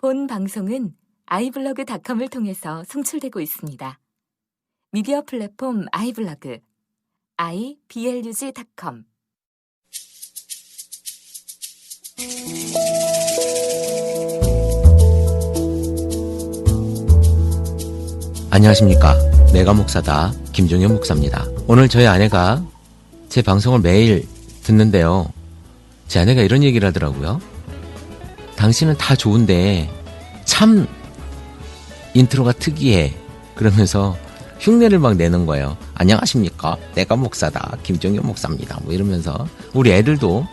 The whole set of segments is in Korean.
본 방송은 iblog.com을 통해서 송출되고 있습니다. 미디어 플랫폼 iblog, iblog.com. 안녕하십니까. 내가 목사다. 김종현 목사입니다. 오늘 저희 아내가 제 방송을 매일 듣는데요. 제 아내가 이런 얘기를 하더라고요. 당신은 다 좋은데 참 인트로가 특이해. 그러면서 흉내를 막 내는 거예요. 안녕하십니까. 내가 목사다. 김종현 목사입니다. 뭐 이러면서 우리 애들도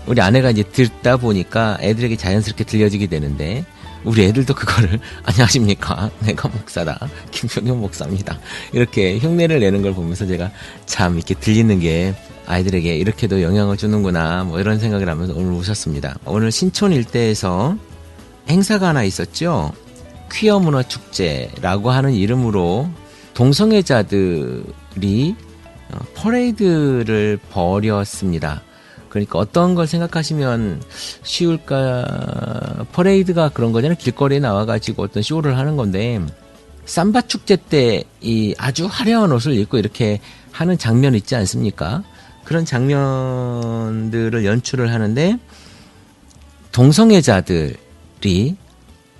우리 아내가 이제 듣다 보니까 애들에게 자연스럽게 들려지게 되는데 우리 애들도 그거를 안녕하십니까. 내가 목사다. 김종현 목사입니다. 이렇게 흉내를 내는 걸 보면서 제가 참 이렇게 들리는 게 아이들에게 이렇게도 영향을 주는구나 뭐 이런 생각을 하면서 오늘 웃었습니다. 오늘 신촌 일대에서 행사가 하나 있었죠. 퀴어 문화 축제라고 하는 이름으로 동성애자들이 퍼레이드를 벌였습니다. 그러니까 어떤 걸 생각하시면 쉬울까? 퍼레이드가 그런 거잖아요. 길거리에 나와가지고 어떤 쇼를 하는 건데 삼바 축제 때 이 아주 화려한 옷을 입고 이렇게 하는 장면 있지 않습니까? 그런 장면들을 연출을 하는데 동성애자들이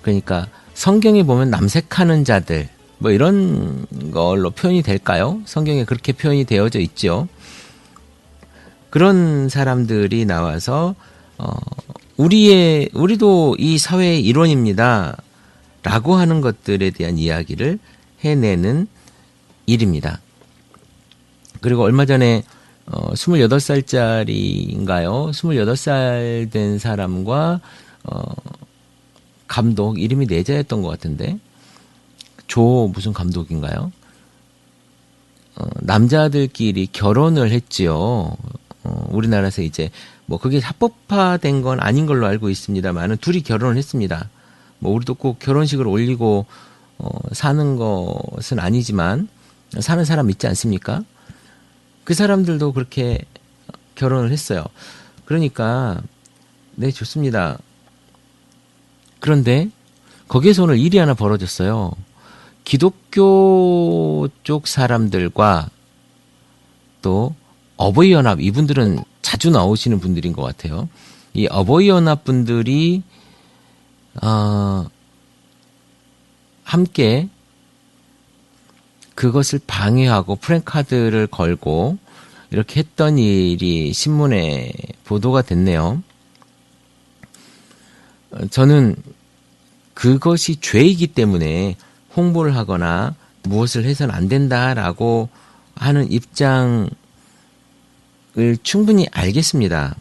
그러니까 성경에 보면 남색하는 자들 뭐 이런 걸로 표현이 될까요? 성경에 그렇게 표현이 되어져 있죠. 그런 사람들이 나와서 우리도 이 사회의 일원입니다. 라고 하는 것들에 대한 이야기를 해내는 일입니다. 그리고 얼마 전에 28살짜리인가요? 28살 된 사람과 감독 이름이 내자였던 것 같은데 조 무슨 감독인가요? 남자들끼리 결혼을 했지요. 우리나라에서 이제 뭐 그게 합법화된 건 아닌 걸로 알고 있습니다만은 둘이 결혼을 했습니다. 뭐 우리도 꼭 결혼식을 올리고 사는 것은 아니지만 사는 사람 있지 않습니까? 그 사람들도 그렇게 결혼을 했어요. 그러니까 네 좋습니다. 그런데 거기에서 오늘 일이 하나 벌어졌어요. 기독교 쪽 사람들과 또 어버이연합, 이분들은 자주 나오시는 분들인 것 같아요. 이 어버이연합 분들이 함께 그것을 방해하고 프랭카드를 걸고 이렇게 했던 일이 신문에 보도가 됐네요. 저는 그것이 죄이기 때문에 홍보를 하거나 무엇을 해서는 안 된다라고 하는 입장을 충분히 알겠습니다.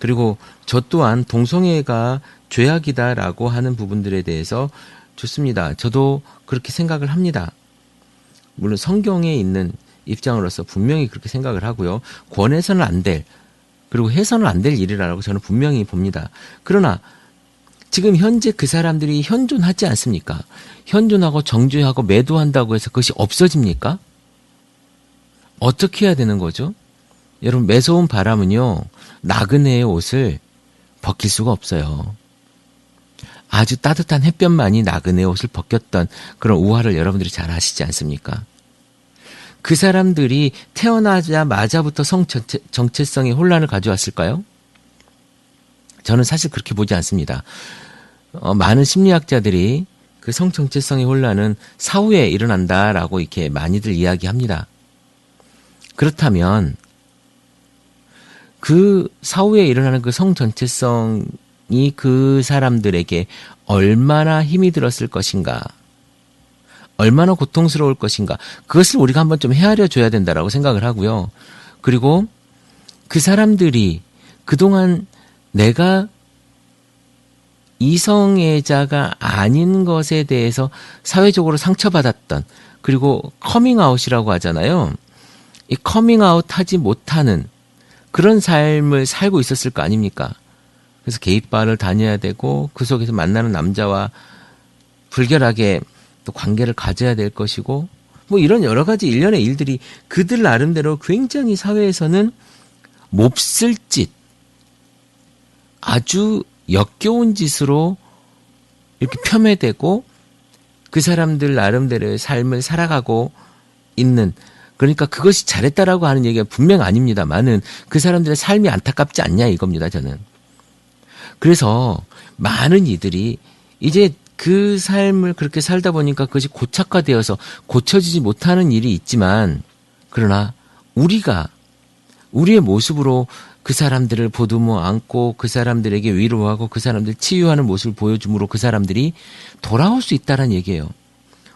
그리고 저 또한 동성애가 죄악이다라고 하는 부분들에 대해서 좋습니다. 저도 그렇게 생각을 합니다. 물론 성경에 있는 입장으로서 분명히 그렇게 생각을 하고요. 권해서는 안 될, 그리고 해서는 안 될 일이라고 저는 분명히 봅니다. 그러나 지금 현재 그 사람들이 현존하지 않습니까? 현존하고 정죄하고 매도한다고 해서 그것이 없어집니까? 어떻게 해야 되는 거죠? 여러분, 매서운 바람은요, 나그네의 옷을 벗길 수가 없어요. 아주 따뜻한 햇볕만이 나그네의 옷을 벗겼던 그런 우화를 여러분들이 잘 아시지 않습니까? 그 사람들이 태어나자마자부터 성 정체성의 혼란을 가져왔을까요? 저는 사실 그렇게 보지 않습니다. 많은 심리학자들이 그 성 정체성의 혼란은 사후에 일어난다라고 이렇게 많이들 이야기합니다. 그렇다면 그 사후에 일어나는 그 성 전체성이 그 사람들에게 얼마나 힘이 들었을 것인가, 얼마나 고통스러울 것인가, 그것을 우리가 한번 좀 헤아려 줘야 된다라고 생각을 하고요. 그리고 그 사람들이 그동안 내가 이성애자가 아닌 것에 대해서 사회적으로 상처받았던, 그리고 커밍아웃이라고 하잖아요. 이 커밍아웃 하지 못하는 그런 삶을 살고 있었을 거 아닙니까? 그래서 게이바를 다녀야 되고 그 속에서 만나는 남자와 불결하게 또 관계를 가져야 될 것이고 뭐 이런 여러 가지 일련의 일들이 그들 나름대로 굉장히 사회에서는 몹쓸 짓, 아주 역겨운 짓으로 이렇게 폄훼되고 그 사람들 나름대로의 삶을 살아가고 있는, 그러니까 그것이 잘했다라고 하는 얘기가 분명 아닙니다만은 그 사람들의 삶이 안타깝지 않냐 이겁니다, 저는. 그래서 많은 이들이 이제 그 삶을 그렇게 살다 보니까 그것이 고착화되어서 고쳐지지 못하는 일이 있지만, 그러나 우리가 우리의 모습으로 그 사람들을 보듬어 안고 그 사람들에게 위로하고 그 사람들 치유하는 모습을 보여줌으로 그 사람들이 돌아올 수 있다는 얘기예요.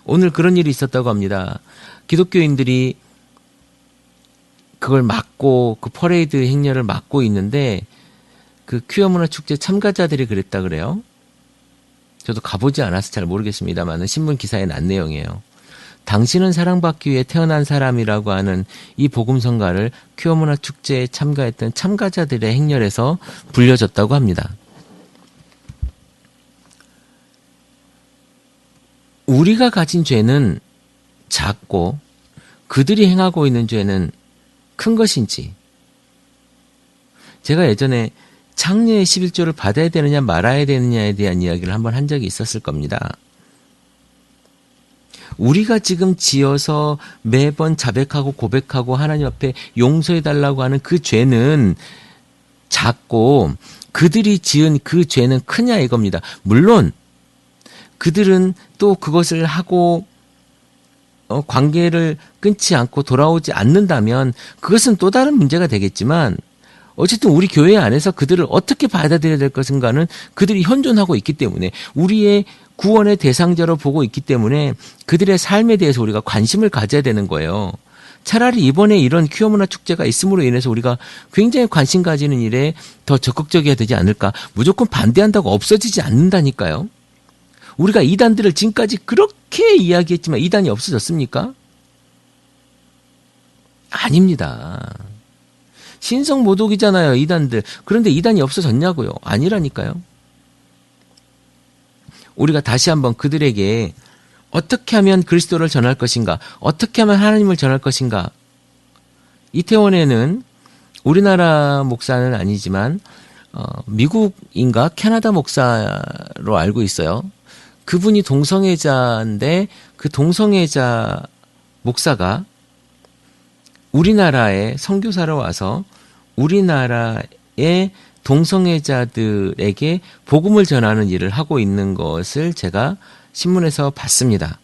오늘 그런 일이 있었다고 합니다. 기독교인들이 그걸 막고, 그 퍼레이드 행렬을 막고 있는데 그 퀴어 문화 축제 참가자들이 그랬다 그래요. 저도 가보지 않아서 잘 모르겠습니다만 신문 기사에 난 내용이에요. 당신은 사랑받기 위해 태어난 사람이라고 하는 이 복음성가를 퀴어 문화 축제에 참가했던 참가자들의 행렬에서 불려졌다고 합니다. 우리가 가진 죄는 작고 그들이 행하고 있는 죄는 큰 것인지, 제가 예전에 창녀의 11조를 받아야 되느냐 말아야 되느냐에 대한 이야기를 한번 한 적이 있었을 겁니다. 우리가 지금 지어서 매번 자백하고 고백하고 하나님 앞에 용서해달라고 하는 그 죄는 작고 그들이 지은 그 죄는 크냐 이겁니다. 물론 그들은 또 그것을 하고 관계를 끊지 않고 돌아오지 않는다면 그것은 또 다른 문제가 되겠지만, 어쨌든 우리 교회 안에서 그들을 어떻게 받아들여야 될 것인가는 그들이 현존하고 있기 때문에, 우리의 구원의 대상자로 보고 있기 때문에 그들의 삶에 대해서 우리가 관심을 가져야 되는 거예요. 차라리 이번에 이런 퀴어 문화 축제가 있음으로 인해서 우리가 굉장히 관심 가지는 일에 더 적극적이어야 되지 않을까. 무조건 반대한다고 없어지지 않는다니까요. 우리가 이단들을 지금까지 그렇게 이야기했지만 이단이 없어졌습니까? 아닙니다. 신성모독이잖아요, 이단들. 그런데 이단이 없어졌냐고요? 아니라니까요. 우리가 다시 한번 그들에게 어떻게 하면 그리스도를 전할 것인가, 어떻게 하면 하나님을 전할 것인가. 이태원에는 우리나라 목사는 아니지만 미국인가 캐나다 목사로 알고 있어요. 그분이 동성애자인데 그 동성애자 목사가 우리나라에 선교사로 와서 우리나라의 동성애자들에게 복음을 전하는 일을 하고 있는 것을 제가 신문에서 봤습니다.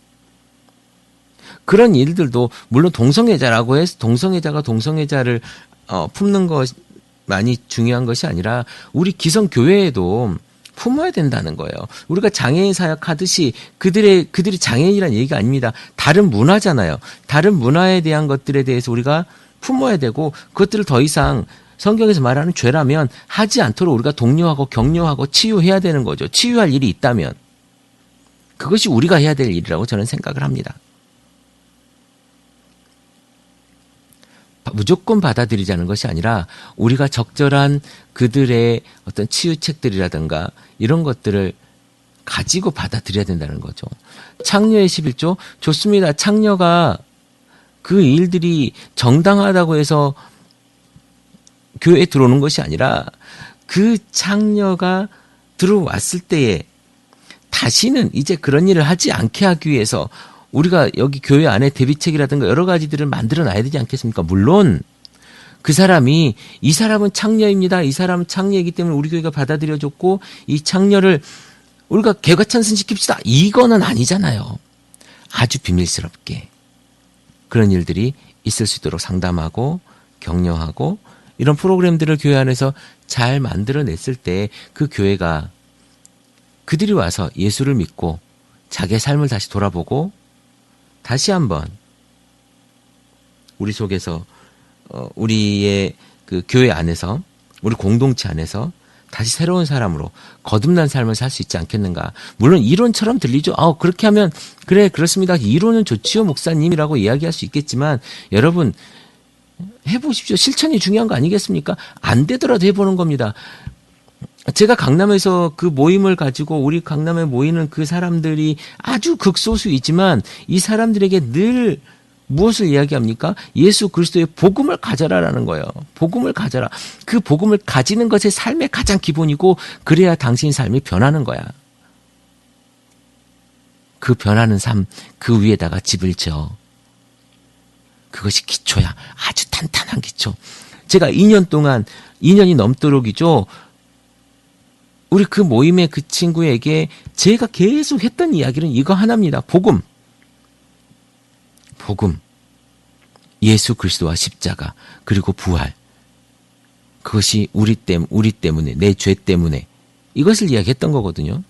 그런 일들도 물론 동성애자라고 해서 동성애자가 동성애자를 품는 것만이 중요한 것이 아니라 우리 기성교회에도 품어야 된다는 거예요. 우리가 장애인 사역하듯이 그들이 장애인이라는 얘기가 아닙니다. 다른 문화잖아요. 다른 문화에 대한 것들에 대해서 우리가 품어야 되고, 그것들을 더 이상 성경에서 말하는 죄라면 하지 않도록 우리가 독려하고 격려하고 치유해야 되는 거죠. 치유할 일이 있다면 그것이 우리가 해야 될 일이라고 저는 생각을 합니다. 무조건 받아들이자는 것이 아니라 우리가 적절한 그들의 어떤 치유책들이라든가 이런 것들을 가지고 받아들여야 된다는 거죠. 창녀의 11조 좋습니다. 창녀가 그 일들이 정당하다고 해서 교회에 들어오는 것이 아니라 그 창녀가 들어왔을 때에 다시는 이제 그런 일을 하지 않게 하기 위해서 우리가 여기 교회 안에 대비책이라든가 여러 가지들을 만들어 놔야 되지 않겠습니까? 물론 그 사람이 이 사람은 창녀입니다. 이 사람은 창녀이기 때문에 우리 교회가 받아들여줬고 이 창녀를 우리가 개과천선시킵시다. 이거는 아니잖아요. 아주 비밀스럽게 그런 일들이 있을 수 있도록 상담하고 격려하고 이런 프로그램들을 교회 안에서 잘 만들어냈을 때 그 교회가 그들이 와서 예수를 믿고 자기의 삶을 다시 돌아보고 다시 한번 우리 속에서 우리의 그 교회 안에서 우리 공동체 안에서 다시 새로운 사람으로 거듭난 삶을 살 수 있지 않겠는가. 물론 이론처럼 들리죠. 그렇게 하면 그래 그렇습니다. 이론은 좋지요 목사님이라고 이야기할 수 있겠지만 여러분 해보십시오. 실천이 중요한 거 아니겠습니까? 안 되더라도 해보는 겁니다. 제가 강남에서 그 모임을 가지고 우리 강남에 모이는 그 사람들이 아주 극소수이지만 이 사람들에게 늘 무엇을 이야기합니까? 예수 그리스도의 복음을 가져라라는 거예요. 복음을 가져라. 그 복음을 가지는 것이 삶의 가장 기본이고 그래야 당신 삶이 변하는 거야. 그 변하는 삶, 그 위에다가 집을 지어. 그것이 기초야. 아주 탄탄한 기초. 제가 2년이 넘도록이죠. 우리 그 모임의 그 친구에게 제가 계속 했던 이야기는 이거 하나입니다. 복음. 예수 그리스도와 십자가, 그리고 부활. 그것이 우리 때문에, 내 죄 때문에 이것을 이야기했던 거거든요.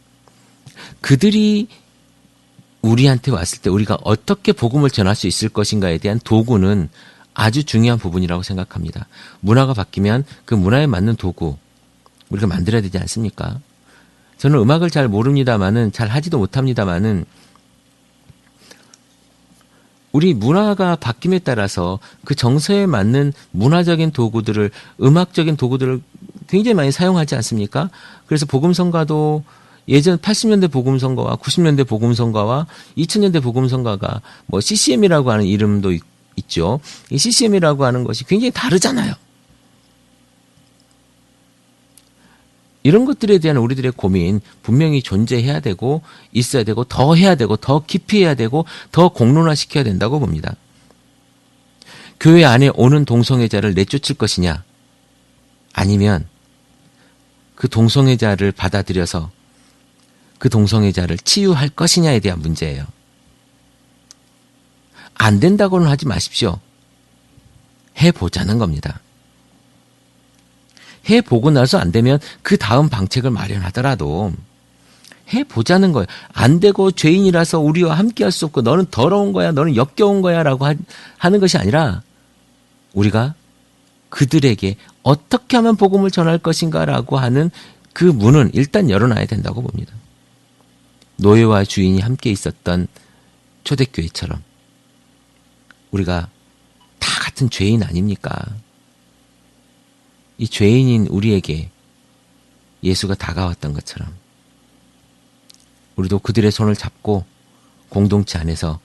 그들이 우리한테 왔을 때 우리가 어떻게 복음을 전할 수 있을 것인가에 대한 도구는 아주 중요한 부분이라고 생각합니다. 문화가 바뀌면 그 문화에 맞는 도구 우리가 만들어야 되지 않습니까? 저는 음악을 잘 모릅니다마는, 잘 하지도 못합니다마는, 우리 문화가 바뀜에 따라서 그 정서에 맞는 문화적인 도구들을, 음악적인 도구들을 굉장히 많이 사용하지 않습니까? 그래서 복음성가도 예전 80년대 복음성가와 90년대 복음성가와 2000년대 복음성가가 뭐 CCM이라고 하는 이름도 있죠. 이 CCM이라고 하는 것이 굉장히 다르잖아요. 이런 것들에 대한 우리들의 고민 분명히 존재해야 되고 있어야 되고 더 해야 되고 더 깊이 해야 되고 더 공론화시켜야 된다고 봅니다. 교회 안에 오는 동성애자를 내쫓을 것이냐, 아니면 그 동성애자를 받아들여서 그 동성애자를 치유할 것이냐에 대한 문제예요. 안 된다고는 하지 마십시오. 해보자는 겁니다. 해보고 나서 안 되면 그 다음 방책을 마련하더라도 해보자는 거예요. 안 되고 죄인이라서 우리와 함께 할 수 없고 너는 더러운 거야, 너는 역겨운 거야 라고 하는 것이 아니라 우리가 그들에게 어떻게 하면 복음을 전할 것인가 라고 하는 그 문은 일단 열어놔야 된다고 봅니다. 노예와 주인이 함께 있었던 초대교회처럼 우리가 다 같은 죄인 아닙니까? 이 죄인인 우리에게 예수가 다가왔던 것처럼 우리도 그들의 손을 잡고 공동체 안에서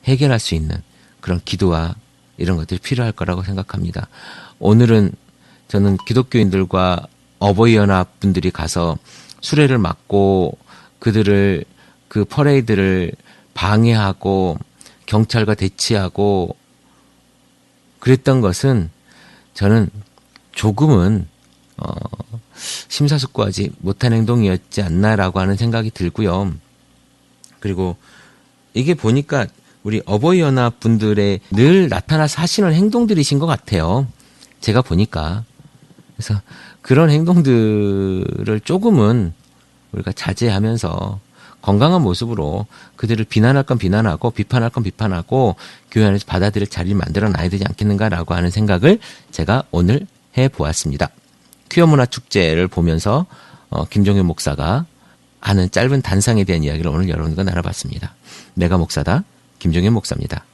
해결할 수 있는 그런 기도와 이런 것들이 필요할 거라고 생각합니다. 오늘은 저는 기독교인들과 어버이연합 분들이 가서 수레를 막고 그들을 그 퍼레이드를 방해하고 경찰과 대치하고 그랬던 것은 저는 조금은 심사숙고하지 못한 행동이었지 않나라고 하는 생각이 들고요. 그리고 이게 보니까 우리 어버이연합 분들의 늘 나타나서 하시는 행동들이신 것 같아요. 제가 보니까. 그래서 그런 행동들을 조금은 우리가 자제하면서 건강한 모습으로 그들을 비난할 건 비난하고 비판할 건 비판하고 교회 안에서 받아들일 자리를 만들어 놔야 되지 않겠는가라고 하는 생각을 제가 오늘 해보았습니다. 퀴어 문화 축제를 보면서 김종현 목사가 하는 짧은 단상에 대한 이야기를 오늘 여러분과 나눠봤습니다. 내가 목사다, 김종현 목사입니다.